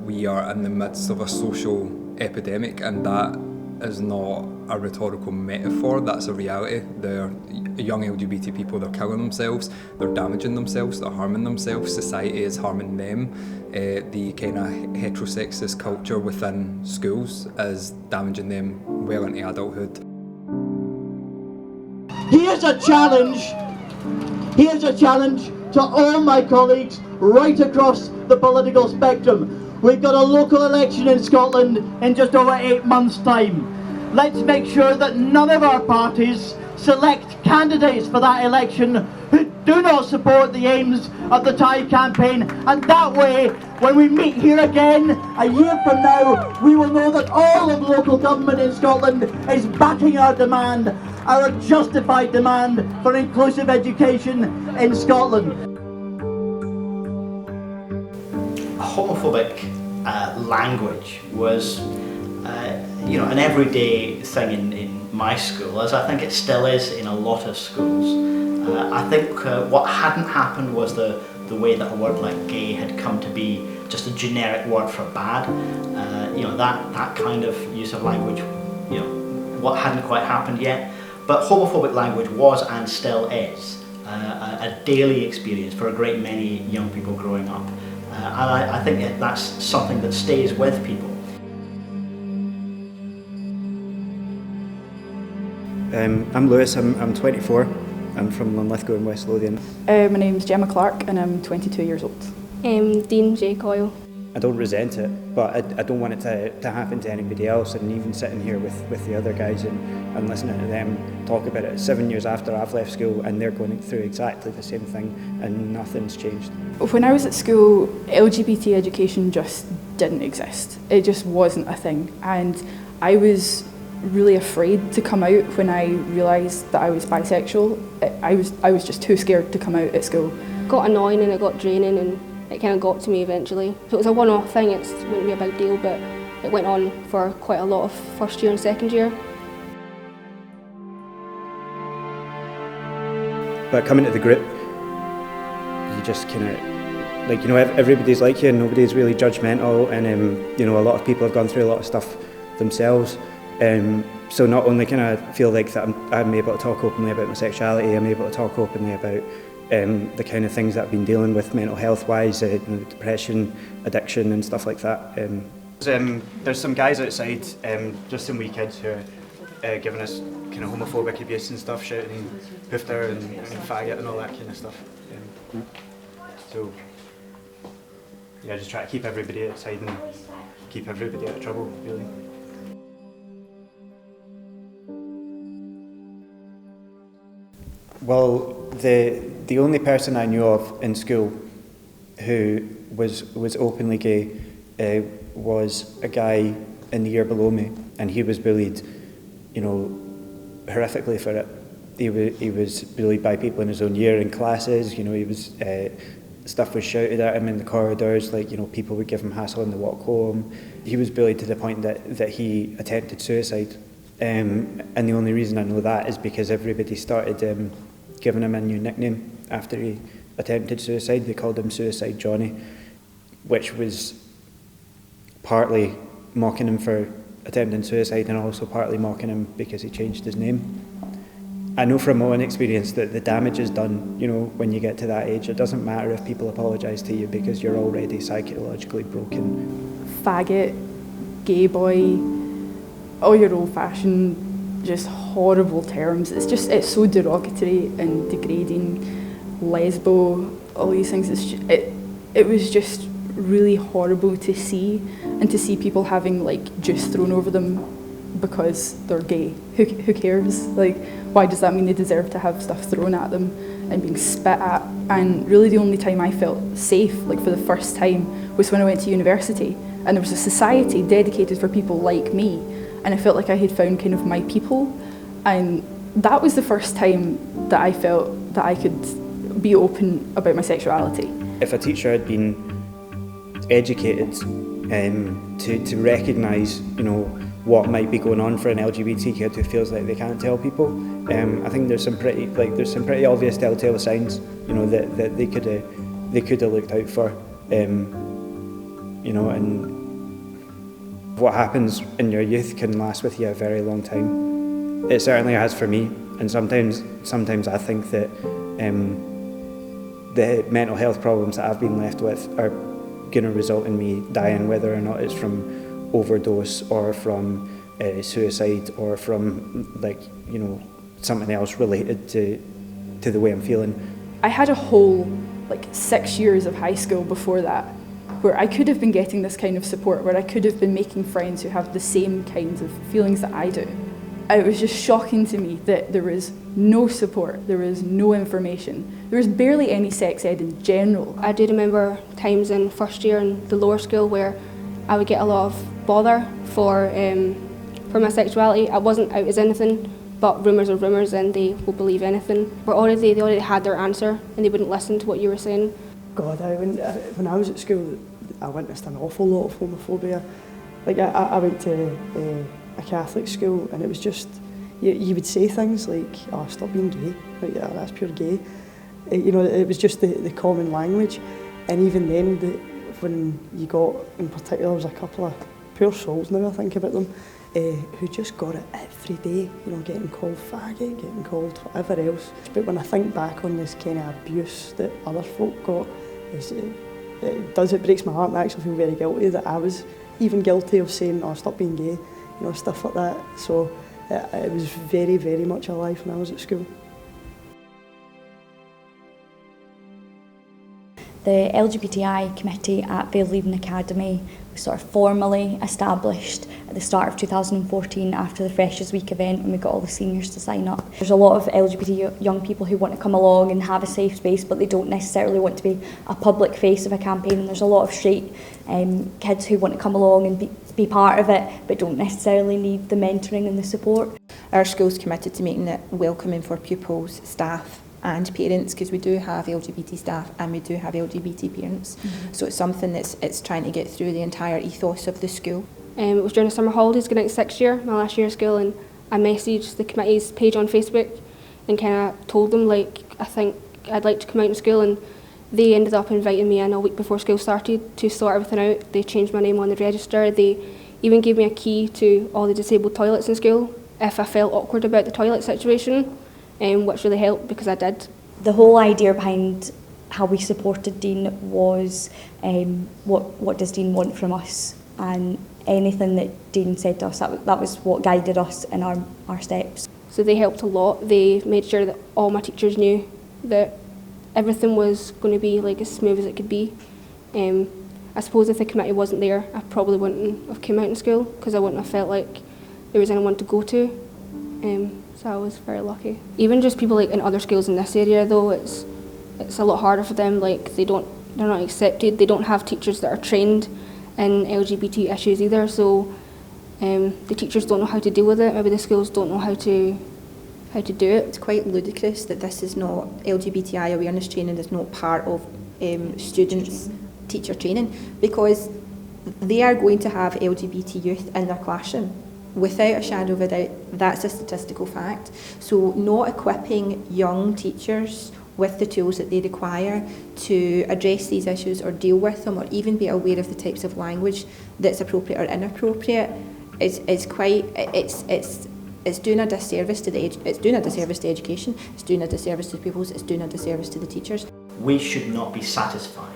we are in the midst of a social epidemic, and that is not a rhetorical metaphor, that's a reality. They're young LGBT people, they're killing themselves, they're damaging themselves, they're harming themselves, society is harming them. The kind of heterosexist culture within schools is damaging them well into adulthood. Here's a challenge to all my colleagues right across the political spectrum. We've got a local election in Scotland in just over 8 months' time. Let's make sure that none of our parties select candidates for that election who do not support the aims of the Tide campaign, and that way, when we meet here again a year from now, we will know that all of local government in Scotland is backing our demand, our justified demand for inclusive education in Scotland. Homophobic language was an everyday thing in my school, as I think it still is in a lot of schools. I think what hadn't happened was the way that a word like gay had come to be just a generic word for bad. That kind of use of language, what hadn't quite happened yet. But homophobic language was and still is a daily experience for a great many young people growing up. And I think that's something that stays with people. I'm Lewis, I'm 24. I'm from Linlithgow in West Lothian. My name's Gemma Clark and I'm 22 years old. Dean J. Coyle. I don't resent it, but I don't want it to happen to anybody else, and even sitting here with the other guys and listening to them talk about it 7 years after I've left school and they're going through exactly the same thing and nothing's changed. When I was at school, LGBT education just didn't exist. It just wasn't a thing, and I was really afraid to come out when I realised that I was bisexual. I was just too scared to come out at school. It got annoying and it got draining, and it kind of got to me eventually. If it was a one-off thing, it wouldn't be a big deal, but it went on for quite a lot of first year and second year. But coming to the group, you just kind of, everybody's like you and nobody's really judgmental, and a lot of people have gone through a lot of stuff themselves. So not only can I feel like that I'm able to talk openly about my sexuality, I'm able to talk openly about the kind of things that I've been dealing with mental health wise, depression, addiction and stuff like that. There's some guys outside, just some wee kids who are giving us kind of homophobic abuse and stuff, shouting hoofter and faggot and all that kind of stuff. So yeah, just try to keep everybody outside and keep everybody out of trouble, really. Well, the only person I knew of in school who was openly gay was a guy in the year below me, and he was bullied, horrifically for it. He was bullied by people in his own year in classes. He was stuff was shouted at him in the corridors. People would give him hassle on the walk home. He was bullied to the point that he attempted suicide. And the only reason I know that is because everybody started giving him a new nickname after he attempted suicide. They called him Suicide Johnny, which was partly mocking him for attempting suicide and also partly mocking him because he changed his name. I know from my own experience that the damage is done, when you get to that age. It doesn't matter if people apologise to you because you're already psychologically broken. Faggot, gay boy, all your old-fashioned, just horrible terms. It's so derogatory and degrading. Lesbo, all these things. It was just really horrible to see, and to see people having juice thrown over them because they're gay. Who cares? Why does that mean they deserve to have stuff thrown at them and being spit at? And really the only time I felt safe, for the first time, was when I went to university, and there was a society dedicated for people like me, and I felt like I had found kind of my people, and that was the first time that I felt that I could be open about my sexuality. If a teacher had been educated to recognise, what might be going on for an LGBT kid who feels like they can't tell people, I think there's some pretty obvious telltale signs, that they could have looked out for. you know, and what happens in your youth can last with you a very long time. It certainly has for me, and sometimes I think that the mental health problems that I've been left with are going to result in me dying, whether or not it's from overdose or from suicide or from, like, you know, something else related to the way I'm feeling. I had a whole 6 years of high school before that where I could have been getting this kind of support, where I could have been making friends who have the same kinds of feelings that I do. It was just shocking to me that there was no support, there was no information, there was barely any sex ed in general. I do remember times in first year in the lower school where I would get a lot of bother for my sexuality. I wasn't out as anything, but rumours are rumours and they will believe anything. But they already had their answer and they wouldn't listen to what you were saying. God, when I was at school, I witnessed an awful lot of homophobia. Like, I went to a Catholic school, and it was just, you would say things like, "Oh, stop being gay," like, "Yeah, that's pure gay." You know, it was just the common language. And even then, when you got, in particular, there was a couple of poor souls, now I think about them, who just got it every day, you know, getting called faggot, getting called whatever else. But when I think back on this kind of abuse that other folk got, it breaks my heart, and I actually feel very guilty that I was even guilty of saying, "Oh, stop being gay," you know, stuff like that. So it was very, very much alive when I was at school. The LGBTI committee at Vale Leaving Academy was sort of formally established at the start of 2014 after the Freshers Week event, when we got all the seniors to sign up. There's a lot of LGBT young people who want to come along and have a safe space, but they don't necessarily want to be a public face of a campaign, and there's a lot of straight kids who want to come along and be part of it, but don't necessarily need the mentoring and the support. Our school's committed to making it welcoming for pupils, staff and parents, because we do have LGBT staff and we do have LGBT parents. Mm-hmm. So it's something it's trying to get through the entire ethos of the school. It was during the summer holidays going into sixth year, my last year of school, and I messaged the committee's page on Facebook and kind of told them, like, I think I'd like to come out in school, and they ended up inviting me in a week before school started to sort everything out. They changed my name on the register. They even gave me a key to all the disabled toilets in school if I felt awkward about the toilet situation. Which really helped because I did. The whole idea behind how we supported Dean was what does Dean want from us, and anything that Dean said to us, that was what guided us in our steps. So they helped a lot. They made sure that all my teachers knew that everything was going to be like as smooth as it could be. I suppose if the committee wasn't there, I probably wouldn't have come out in school because I wouldn't have felt like there was anyone to go to. So I was very lucky. Even just people like in other schools in this area though, it's a lot harder for them. Like they're not accepted. They don't have teachers that are trained in LGBT issues either. So the teachers don't know how to deal with it. Maybe the schools don't know how to do it. It's quite ludicrous that this is not LGBTI awareness training is not part of students' teacher training, because they are going to have LGBT youth in their classroom. Without a shadow of a doubt, that's a statistical fact. So not equipping young teachers with the tools that they require to address these issues or deal with them, or even be aware of the types of language that's appropriate or inappropriate, is quite, it's doing a disservice to it's doing a disservice to education, it's doing a disservice to pupils, it's doing a disservice to the teachers. We should not be satisfied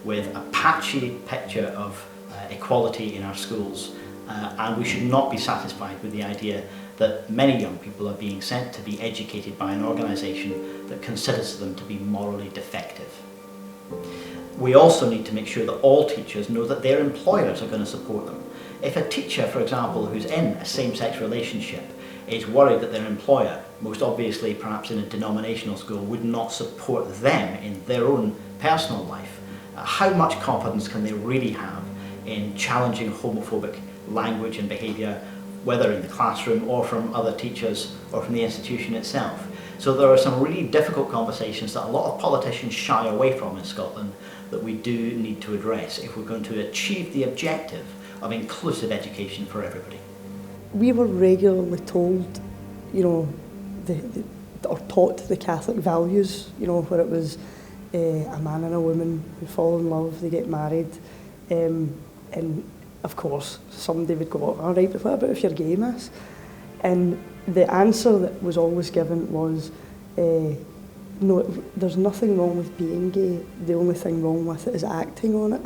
with a patchy picture of equality in our schools. And we should not be satisfied with the idea that many young people are being sent to be educated by an organisation that considers them to be morally defective. We also need to make sure that all teachers know that their employers are going to support them. If a teacher, for example, who's in a same-sex relationship is worried that their employer, most obviously perhaps in a denominational school, would not support them in their own personal life, how much confidence can they really have in challenging homophobic language and behaviour, whether in the classroom or from other teachers or from the institution itself? So there are some really difficult conversations that a lot of politicians shy away from in Scotland that we do need to address if we're going to achieve the objective of inclusive education for everybody. We were regularly told, you know, or taught the Catholic values, you know, where it was a man and a woman who fall in love, they get married, And of course, somebody would go, all right, but what about if you're gay, miss? And the answer that was always given was, no, there's nothing wrong with being gay. The only thing wrong with it is acting on it.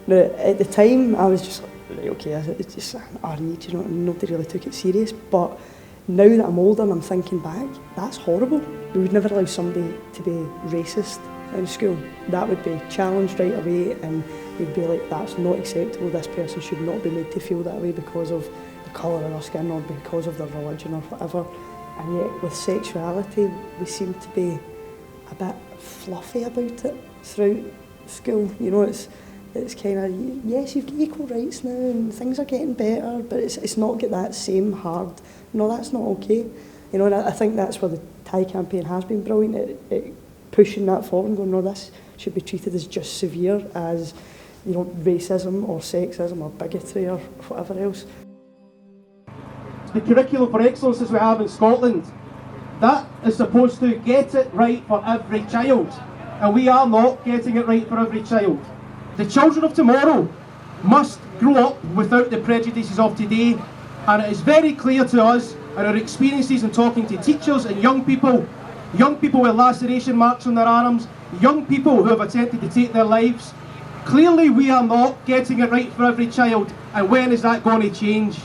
Now, at the time, I was just like, right, okay, it's just an RE, you know, and nobody really took it serious. But now that I'm older and I'm thinking back, that's horrible. We would never allow somebody to be racist in school. That would be challenged right away, and we'd be like, that's not acceptable. This person should not be made to feel that way because of the colour of their skin or because of their religion or whatever. And yet with sexuality, we seem to be a bit fluffy about it throughout school. You know, it's kind of, yes, you've got equal rights now and things are getting better, but it's not got that same hard, no, that's not okay. You know, and I think that's where the Thai campaign has been brilliant, it pushing that forward and going, no, this should be treated as just severe as, you know, racism or sexism or bigotry or whatever else. The curriculum for excellence as we have in Scotland, that is supposed to get it right for every child, and we are not getting it right for every child. The children of tomorrow must grow up without the prejudices of today, and it is very clear to us and our experiences in talking to teachers and young people with laceration marks on their arms, young people who have attempted to take their lives. Clearly we are not getting it right for every child, and when is that going to change?